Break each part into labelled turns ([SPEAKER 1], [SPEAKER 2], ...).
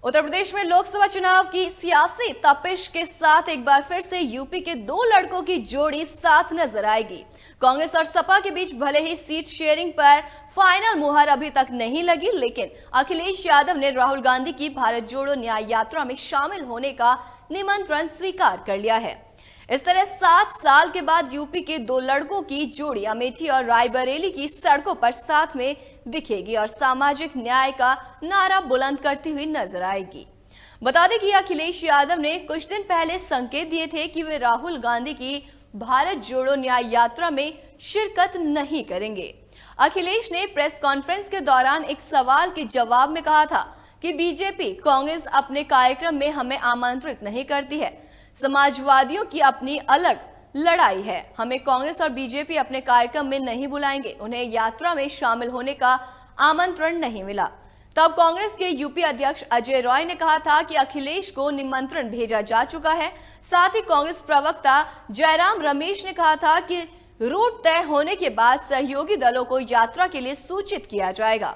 [SPEAKER 1] उत्तर प्रदेश में लोकसभा चुनाव की सियासी तपिश के साथ एक बार फिर से यूपी के दो लड़कों की जोड़ी साथ नजर आएगी। कांग्रेस और सपा के बीच भले ही सीट शेयरिंग पर फाइनल मुहर अभी तक नहीं लगी, लेकिन अखिलेश यादव ने राहुल गांधी की भारत जोड़ो न्याय यात्रा में शामिल होने का निमंत्रण स्वीकार कर लिया है। इस तरह 7 साल के बाद यूपी के दो लड़कों की जोड़ी अमेठी और रायबरेली की सड़कों पर साथ में दिखेगी और सामाजिक न्याय का नारा बुलंद करती हुई नजर आएगी। बता दें कि अखिलेश यादव ने कुछ दिन पहले संकेत दिए थे कि वे राहुल गांधी की भारत जोड़ो न्याय यात्रा में शिरकत नहीं करेंगे। अखिलेश ने प्रेस कॉन्फ्रेंस के दौरान एक सवाल के जवाब में कहा था कि बीजेपी कांग्रेस अपने कार्यक्रम में हमें आमंत्रित नहीं करती है, समाजवादियों की अपनी अलग लड़ाई है, हमें कांग्रेस और बीजेपी अपने कार्यक्रम में नहीं बुलाएंगे, उन्हें यात्रा में शामिल होने का आमंत्रण नहीं मिला। तब कांग्रेस के यूपी अध्यक्ष अजय रॉय ने कहा था कि अखिलेश को निमंत्रण भेजा जा चुका है। साथ ही कांग्रेस प्रवक्ता जयराम रमेश ने कहा था कि रूट तय होने के बाद सहयोगी दलों को यात्रा के लिए सूचित किया जाएगा।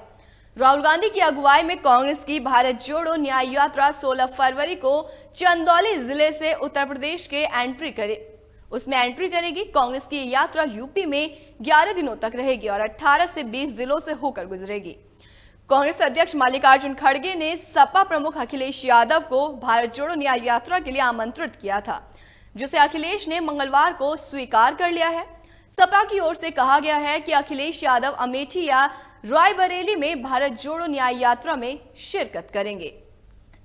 [SPEAKER 1] राहुल गांधी की अगुवाई में कांग्रेस की भारत जोड़ो न्याय यात्रा 16 फरवरी को चंदौली जिले से उत्तर प्रदेश के एंट्री करेगी। कांग्रेस की यात्रा यूपी में 11 दिनों तक रहेगी और 18 से 20 जिलों से होकर गुजरेगी। कांग्रेस अध्यक्ष मल्लिकार्जुन खड़गे ने सपा प्रमुख अखिलेश यादव को भारत जोड़ो न्याय यात्रा के लिए आमंत्रित किया था, जिसे अखिलेश ने मंगलवार को स्वीकार कर लिया है। सपा की ओर से कहा गया है कि अखिलेश यादव अमेठी या रायबरेली में भारत जोड़ो न्याय यात्रा में शिरकत करेंगे।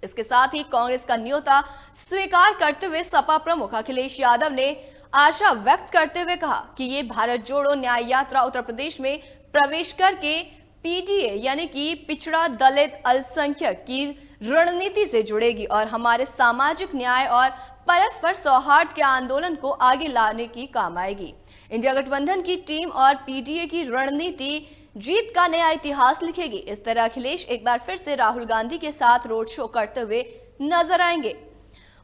[SPEAKER 1] इसके साथ ही कांग्रेस का न्योता स्वीकार करते हुए सपा प्रमुख अखिलेश यादव ने आशा व्यक्त करते हुए कहा कि ये भारत जोड़ो न्याय यात्रा उत्तर प्रदेश में प्रवेश करके पीडीए यानी कि पिछड़ा दलित अल्पसंख्यक की रणनीति से जुड़ेगी और हमारे सामाजिक न्याय और परस्पर सौहार्द के आंदोलन को आगे लाने की काम आएगी। इंडिया गठबंधन की टीम और पीडीए की रणनीति जीत का नया इतिहास लिखेगी। इस तरह अखिलेश एक बार फिर से राहुल गांधी के साथ रोड शो करते हुए नजर आएंगे।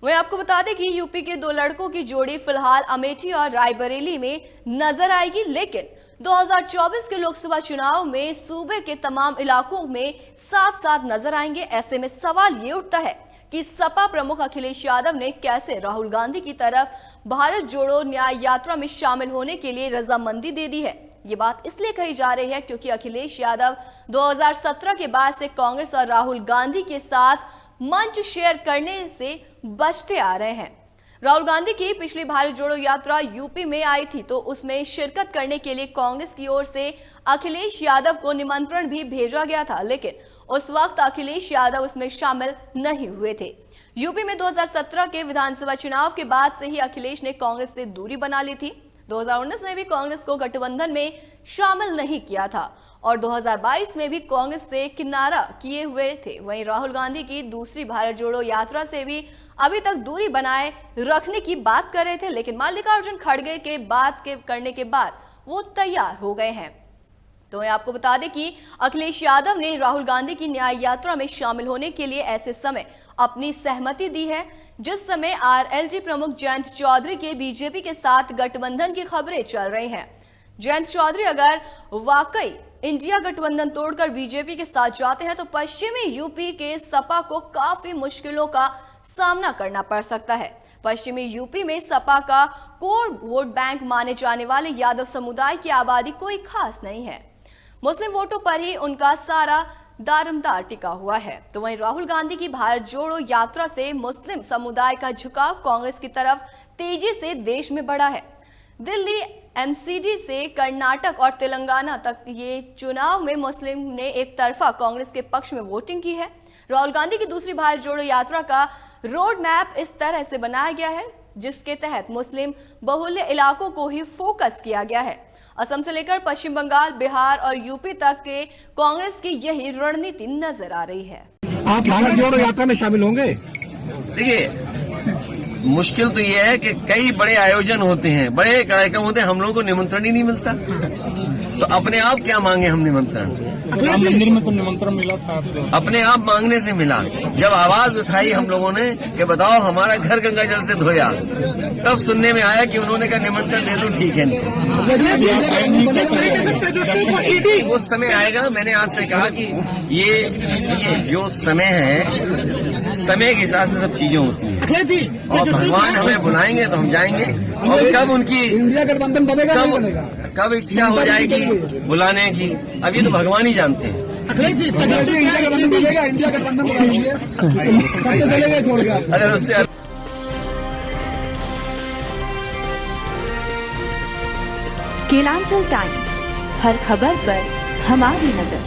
[SPEAKER 1] वहीं आपको बता दें कि यूपी के दो लड़कों की जोड़ी फिलहाल अमेठी और रायबरेली में नजर आएगी, लेकिन 2024 के लोकसभा चुनाव में सूबे के तमाम इलाकों में साथ साथ नजर आएंगे। ऐसे में सवाल ये उठता है कि सपा प्रमुख अखिलेश यादव ने कैसे राहुल गांधी की तरफ भारत जोड़ो न्याय यात्रा में शामिल होने के लिए रजामंदी दे दी है। ये बात इसलिए कही जा रही है क्योंकि अखिलेश यादव 2017 के बाद से कांग्रेस और राहुल गांधी के साथ मंच शेयर करने से बचते आ रहे हैं। राहुल गांधी की पिछली भारत जोड़ो यात्रा यूपी में आई थी तो उसमें शिरकत करने के लिए कांग्रेस की ओर से अखिलेश यादव को निमंत्रण भी भेजा गया था, लेकिन उस वक्त अखिलेश यादव उसमें शामिल नहीं हुए थे। यूपी में 2017 के विधानसभा चुनाव के बाद से ही अखिलेश ने कांग्रेस से दूरी बना ली थी। 2019 में भी कांग्रेस को गठबंधन में शामिल नहीं किया था और 2022 में भी कांग्रेस से किनारा किए हुए थे। वहीं राहुल गांधी की दूसरी भारत जोड़ो यात्रा से भी अभी तक दूरी बनाए रखने की बात कर रहे थे, लेकिन मल्लिकार्जुन खड़गे के बात करने के बाद वो तैयार हो गए हैं। तो मैं आपको बता दें कि अखिलेश यादव ने राहुल गांधी की न्याय यात्रा में शामिल होने के लिए ऐसे समय अपनी सहमति दी है जिस समय आरएलडी प्रमुख जयंत चौधरी के बीजेपी के साथ गठबंधन की खबरें चल रही हैं। जयंत चौधरी अगर वाकई इंडिया गठबंधन तोड़कर बीजेपी के साथ जाते हैं तो पश्चिमी यूपी के सपा को काफी मुश्किलों का सामना करना पड़ सकता है। पश्चिमी यूपी में सपा का कोर वोट बैंक माने जाने वाले यादव समुदाय की आबादी कोई खास नहीं है। मुस्लिम वोटों पर ही उनका सारा दारमदार टिका हुआ है। तो वहीं राहुल गांधी की भारत जोड़ो यात्रा से मुस्लिम समुदाय का झुकाव कांग्रेस की तरफ तेजी से देश में बढ़ा है। दिल्ली एमसीडी से कर्नाटक और तेलंगाना तक ये चुनाव में मुस्लिम ने एक तरफा कांग्रेस के पक्ष में वोटिंग की है। राहुल गांधी की दूसरी भारत जोड़ो यात्रा का रोड मैप इस तरह से बनाया गया है जिसके तहत मुस्लिम बहुल्य इलाकों को ही फोकस किया गया है। असम से लेकर पश्चिम बंगाल, बिहार और यूपी तक के कांग्रेस की यही रणनीति नजर आ रही है।
[SPEAKER 2] आप भारत जोड़ो यात्रा में शामिल होंगे?
[SPEAKER 3] देखिए, मुश्किल तो ये है कि कई बड़े आयोजन होते हैं, बड़े कार्यक्रम होते हैं, हम लोगों को निमंत्रण ही नहीं मिलता, तो अपने आप क्या मांगे हम निमंत्रण।
[SPEAKER 4] राम मंदिर में तो निमंत्रण मिला था आपको?
[SPEAKER 3] अपने आप मांगने से मिला। जब आवाज उठाई हम लोगों ने कि बताओ हमारा घर गंगा जल से धोया, तब सुनने में आया कि उन्होंने कहा निमंत्रण दे दो, ठीक है। नहीं, वो समय आएगा। मैंने आपसे कहा कि ये जो समय है, समय के हिसाब से सब चीजें होती हैं और भगवान हमें बुलाएंगे तो हम जाएंगे। और कब उनकी
[SPEAKER 2] इंडिया गठबंधन बनेगा नहीं बनेगा?
[SPEAKER 3] कब इच्छा हो जाएगी बुलाने की, अभी तो भगवान ही जानते हैं।
[SPEAKER 2] इंडिया गठबंधन बनेगा, इंडिया गठबंधन बना लीजिए, सब तो चलेगा छोड़ के।
[SPEAKER 3] अगर उससे
[SPEAKER 5] केलांचल टाइम्स, हर खबर पर हमारी नजर।